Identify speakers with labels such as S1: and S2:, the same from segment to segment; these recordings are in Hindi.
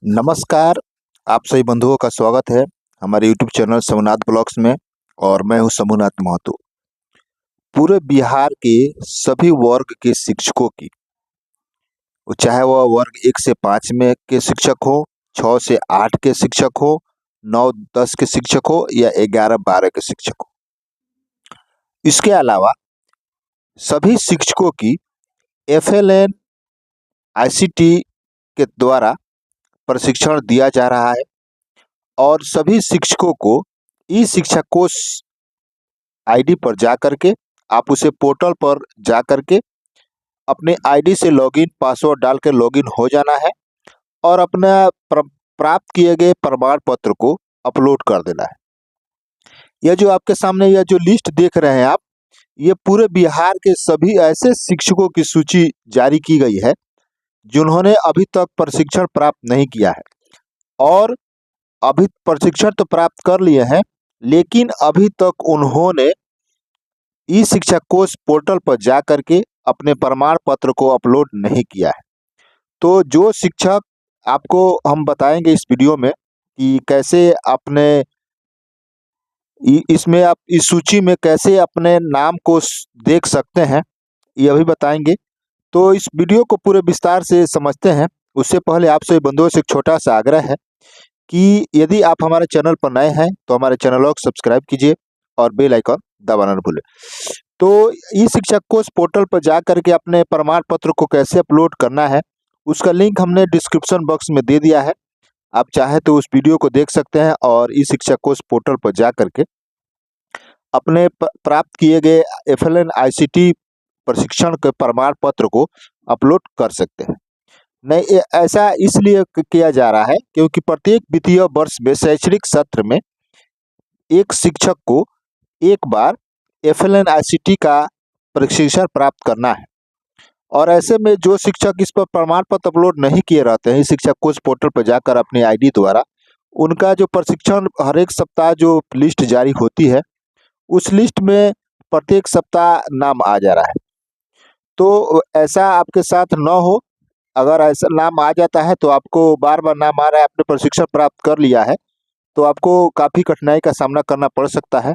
S1: नमस्कार। आप सभी बंधुओं का स्वागत है हमारे YouTube चैनल समूहनाथ ब्लॉग्स में। और मैं हूं समूहनाथ महतो। पूरे बिहार के सभी वर्ग के शिक्षकों की, वो चाहे वह वर्ग 1 से 5 में के शिक्षक हो, 6 से 8 के शिक्षक हो, 9-10 के शिक्षक हो या 11-12 के शिक्षक हो, इसके अलावा सभी शिक्षकों की FLN ICT के द्वारा प्रशिक्षण दिया जा रहा है। और सभी शिक्षकों को ई शिक्षा कोष आईडी पर जा करके, आप उसे पोर्टल पर जा करके अपने आईडी से लॉगिन, पासवर्ड डाल के लॉगिन हो जाना है और अपना प्राप्त किए गए प्रमाण पत्र को अपलोड कर देना है। यह जो आपके सामने यह जो लिस्ट देख रहे हैं आप, ये पूरे बिहार के सभी ऐसे शिक्षकों की सूची जारी की गई है जिन्होंने अभी तक प्रशिक्षण प्राप्त नहीं किया है। और अभी प्रशिक्षण तो प्राप्त कर लिए हैं, लेकिन अभी तक उन्होंने ई शिक्षा कोष पोर्टल पर जा करके अपने प्रमाण पत्र को अपलोड नहीं किया है। तो जो शिक्षक, आपको हम बताएंगे इस वीडियो में कि कैसे अपने इसमें आप इस सूची में कैसे अपने नाम को देख सकते हैं, ये भी बताएंगे। तो इस वीडियो को पूरे विस्तार से समझते हैं। उससे पहले आप सभी बंधुओं से एक छोटा सा आग्रह है कि यदि आप हमारे चैनल पर नए हैं तो हमारे चैनल को सब्सक्राइब कीजिए और बेल आइकन दबाना न भूलें। तो ई शिक्षा कोष पोर्टल पर जा करके अपने प्रमाण पत्र को कैसे अपलोड करना है, उसका लिंक हमने डिस्क्रिप्शन बॉक्स में दे दिया है। आप चाहे तो उस वीडियो को देख सकते हैं और ई शिक्षा कोष पोर्टल पर जा करके अपने प्राप्त किए गए FLN ICT प्रशिक्षण के प्रमाण पत्र को अपलोड कर सकते हैं। नहीं, ऐसा इसलिए किया जा रहा है क्योंकि प्रत्येक वित्तीय वर्ष में शैक्षणिक सत्र में एक शिक्षक को एक बार FLN ICT का प्रशिक्षण प्राप्त करना है। और ऐसे में जो शिक्षक इस पर प्रमाण पत्र अपलोड नहीं किए रहते हैं, शिक्षा कोष पोर्टल पर जाकर अपनी आईडी द्वारा, उनका जो प्रशिक्षण हर एक सप्ताह जो लिस्ट जारी होती है, उस लिस्ट में प्रत्येक सप्ताह नाम आ जा रहा है। तो ऐसा आपके साथ न हो। अगर ऐसा नाम आ जाता है तो आपको बार बार नाम आ रहा है, आपने प्रशिक्षण प्राप्त कर लिया है, तो आपको काफ़ी कठिनाई का सामना करना पड़ सकता है।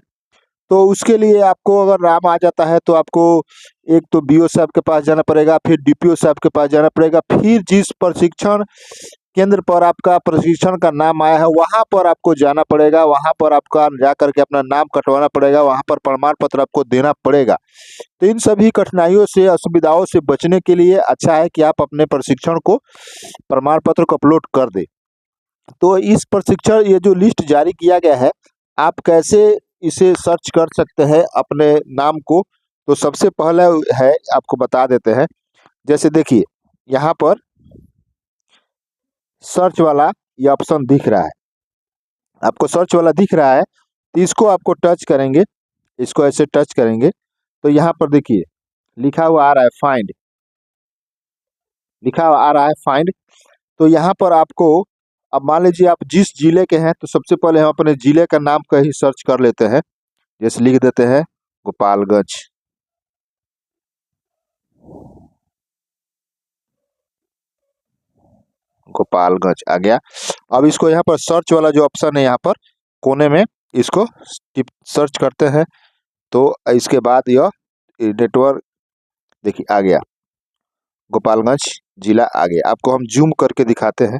S1: तो उसके लिए आपको अगर नाम आ जाता है तो आपको एक तो BO साहब के पास जाना पड़ेगा, फिर DPO साहब के पास जाना पड़ेगा, फिर जिस प्रशिक्षण केंद्र पर आपका प्रशिक्षण का नाम आया है वहाँ पर आपको जाना पड़ेगा, वहाँ पर आपका जा करके अपना नाम कटवाना पड़ेगा, वहाँ पर प्रमाण पत्र आपको देना पड़ेगा। तो इन सभी कठिनाइयों से, असुविधाओं से बचने के लिए अच्छा है कि आप अपने प्रशिक्षण को, प्रमाण पत्र को अपलोड कर दें। तो इस प्रशिक्षण, ये जो लिस्ट जारी किया गया है, आप कैसे इसे सर्च कर सकते हैं अपने नाम को। तो सबसे पहले है, आपको बता देते हैं। जैसे देखिए, यहाँ पर सर्च वाला ये ऑप्शन दिख रहा है, आपको सर्च वाला दिख रहा है, तो इसको आपको टच करेंगे, इसको ऐसे टच करेंगे तो यहाँ पर देखिए लिखा हुआ आ रहा है फाइंड, लिखा हुआ आ रहा है फाइंड। तो यहाँ पर आपको, अब मान लीजिए आप जिस जिले के हैं, तो सबसे पहले हम अपने जिले का नाम का ही सर्च कर लेते हैं। जैसे लिख देते हैं गोपालगंज। गोपालगंज आ गया। अब इसको यहाँ पर सर्च वाला जो ऑप्शन है, यहाँ पर कोने में इसको सर्च करते हैं। तो इसके बाद यह नेटवर्क देखिए आ गया, गोपालगंज जिला आ गया। आपको हम जूम करके दिखाते हैं।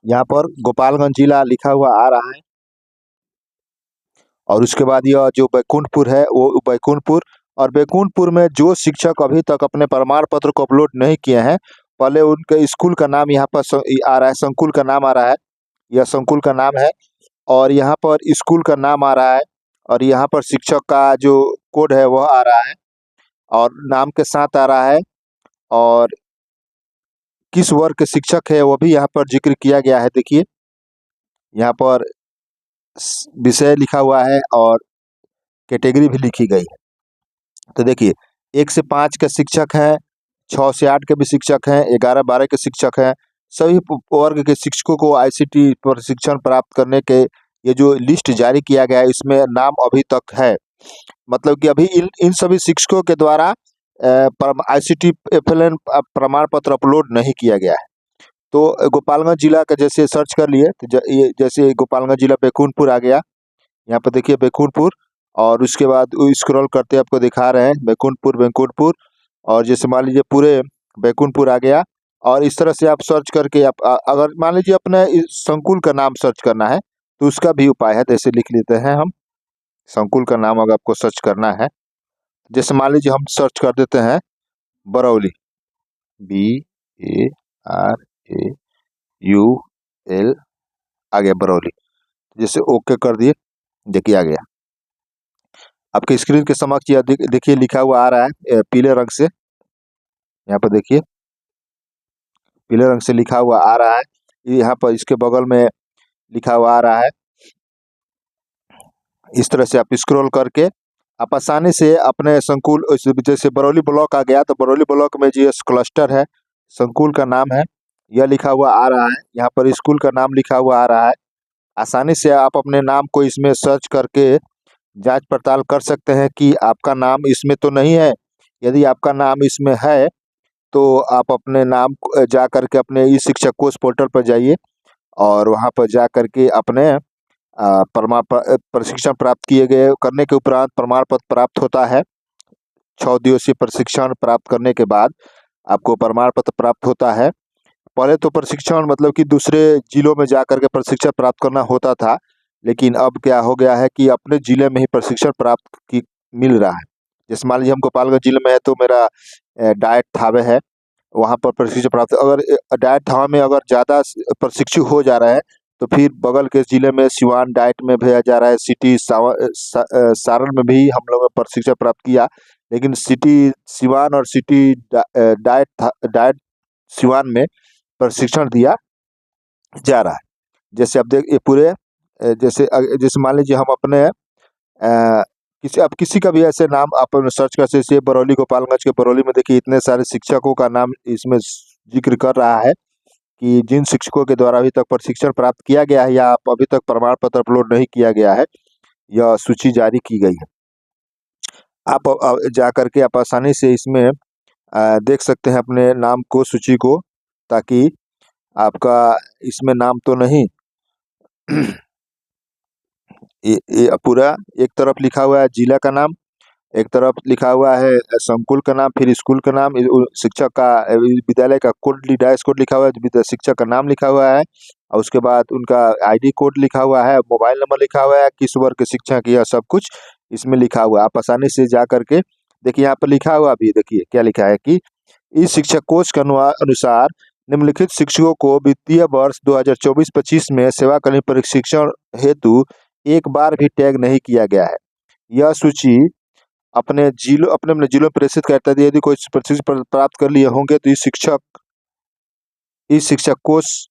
S1: यहाँ पर गोपालगंज जिला लिखा हुआ आ रहा है। और उसके बाद यह जो बैकुंठपुर है, वो बैकुंठपुर, और बैकुंठपुर में जो शिक्षक अभी तक अपने प्रमाण पत्र को अपलोड नहीं किए हैं, पहले उनके स्कूल का नाम यहाँ पर आ रहा है, संकुल का नाम आ रहा है, यह संकुल का नाम है। और यहाँ पर स्कूल का नाम आ रहा है, और यहाँ पर शिक्षक का जो कोड है वह आ रहा है, और नाम के साथ आ रहा है, और किस वर्ग के शिक्षक है वो भी यहाँ पर जिक्र किया गया है। देखिए यहाँ पर विषय लिखा हुआ है और कैटेगरी भी लिखी गई है। तो देखिए 1 से 5 के शिक्षक हैं, 6 से 8 के भी शिक्षक हैं, 11-12 के शिक्षक हैं। सभी वर्ग के शिक्षकों को ICT प्रशिक्षण प्राप्त करने के ये जो लिस्ट जारी किया गया है, इसमें नाम अभी तक है। मतलब कि अभी इन सभी शिक्षकों के द्वारा ICT FLN प्रमाण पत्र अपलोड नहीं किया गया है। तो गोपालगंज जिला का जैसे सर्च कर लिए तो ये जैसे गोपालगंज जिला बेकुनपुर आ गया, यहाँ पर देखिए बेकुनपुर, और उसके बाद स्क्रॉल करते आपको दिखा रहे हैं बेकुनपुर, और जैसे मान लीजिए पूरे बेकुनपुर आ गया। और इस तरह से आप सर्च करके आप अगर मान लीजिए अपने इस संकुल का नाम सर्च करना है तो उसका भी उपाय है। जैसे लिख लेते हैं हम संकुल का नाम, अगर आपको सर्च करना है, जैसे मान लीजिए हम सर्च कर देते हैं बरौली, BARAUL आ गया बरौली। जैसे ओके कर दिए, देखिए आ गया आपके स्क्रीन के समक्ष। यह देखिए लिखा हुआ आ रहा है पीले रंग से, यहाँ पर देखिए पीले रंग से लिखा हुआ आ रहा है। यहाँ पर इसके बगल में लिखा हुआ आ रहा है। इस तरह से आप स्क्रॉल करके आप आसानी से अपने संकुल, जैसे बरौली ब्लॉक आ गया तो बरौली ब्लॉक में GS क्लस्टर है, संकुल का नाम है, यह लिखा हुआ आ रहा है। यहाँ पर स्कूल का नाम लिखा हुआ आ रहा है। आसानी से आप अपने नाम को इसमें सर्च करके जांच पड़ताल कर सकते हैं कि आपका नाम इसमें तो नहीं है। यदि आपका नाम इसमें है तो आप अपने नाम जा करके अपने ई शिक्षा कोष पोर्टल पर जाइए और वहां पर जा करके अपने प्रशिक्षण प्राप्त किए गए करने के उपरांत प्रमाण पत्र प्राप्त होता है। 6 दिवसीय प्रशिक्षण प्राप्त करने के बाद आपको प्रमाण पत्र प्राप्त होता है। पहले तो प्रशिक्षण मतलब कि दूसरे जिलों में जा करके प्रशिक्षण प्राप्त करना होता था, लेकिन अब क्या हो गया है कि अपने जिले में ही प्रशिक्षण प्राप्त की मिल रहा है। जैसे मान लीजिए हम गोपालगंज जिले में है तो मेरा डाइट थावे है, वहाँ पर प्रशिक्षण प्राप्त, अगर डाइट थावे में अगर ज़्यादा प्रशिक्षु हो जा रहा है तो फिर बगल के जिले में सिवान डाइट में भेजा जा रहा है। सिटी सारण में भी हम लोगों ने प्रशिक्षण प्राप्त किया, लेकिन सिटी सिवान और सिटी डाइट सिवान में प्रशिक्षण दिया जा रहा है। जैसे आप देख ये पूरे जैसे मान लीजिए हम अपने किसी का भी ऐसे नाम आप सर्च कर सकते, बरौली गोपालगंज के बरौली में देखिए इतने सारे शिक्षकों का नाम इसमें जिक्र कर रहा है कि जिन शिक्षकों के द्वारा अभी तक प्रशिक्षण प्राप्त किया गया है या आप अभी तक प्रमाण पत्र अपलोड नहीं किया गया है, यह सूची जारी की गई है। आप जा करके आप आसानी से इसमें देख सकते हैं अपने नाम को, सूची को, ताकि आपका इसमें नाम तो नहीं ये पूरा एक तरफ लिखा हुआ है जिला का नाम, एक तरफ लिखा हुआ है संकुल का नाम, फिर स्कूल का नाम, शिक्षक का विद्यालय का कोड, डैश कोड लिखा हुआ है, शिक्षक का नाम लिखा हुआ है, और उसके बाद उनका ID कोड लिखा हुआ है, मोबाइल नंबर लिखा हुआ है, किस वर्ग के शिक्षक, यह सब कुछ इसमें लिखा हुआ है। आप आसानी से जा करके देखिए, यहाँ पर लिखा हुआ भी देखिए क्या लिखा है कि इस शिक्षक कोष के अनुसार निम्नलिखित शिक्षकों को वित्तीय वर्ष 2024-25 में सेवाकालीन प्रशिक्षण हेतु एक बार भी टैग नहीं किया गया है। यह सूची अपने जिलों में प्रेषित करता है। यदि कोई प्रशिक्षण प्राप्त कर लिए होंगे तो इस शिक्षक कोष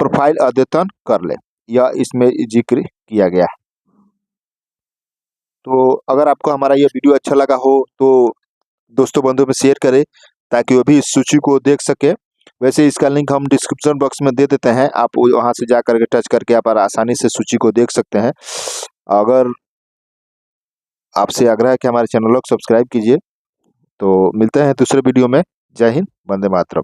S1: प्रोफाइल अद्यतन कर ले, यह इसमें जिक्र किया गया है। तो अगर आपको हमारा यह वीडियो अच्छा लगा हो तो दोस्तों बंधुओं में शेयर करें ताकि वो भी इस सूची को देख सके। वैसे इसका लिंक हम डिस्क्रिप्शन बॉक्स में दे देते हैं, आप वहां से जा करके टच करके आप आसानी से सूची को देख सकते हैं। अगर आपसे आग्रह है कि हमारे चैनल को सब्सक्राइब कीजिए। तो मिलते हैं दूसरे वीडियो में। जय हिंद, वंदे मातरम।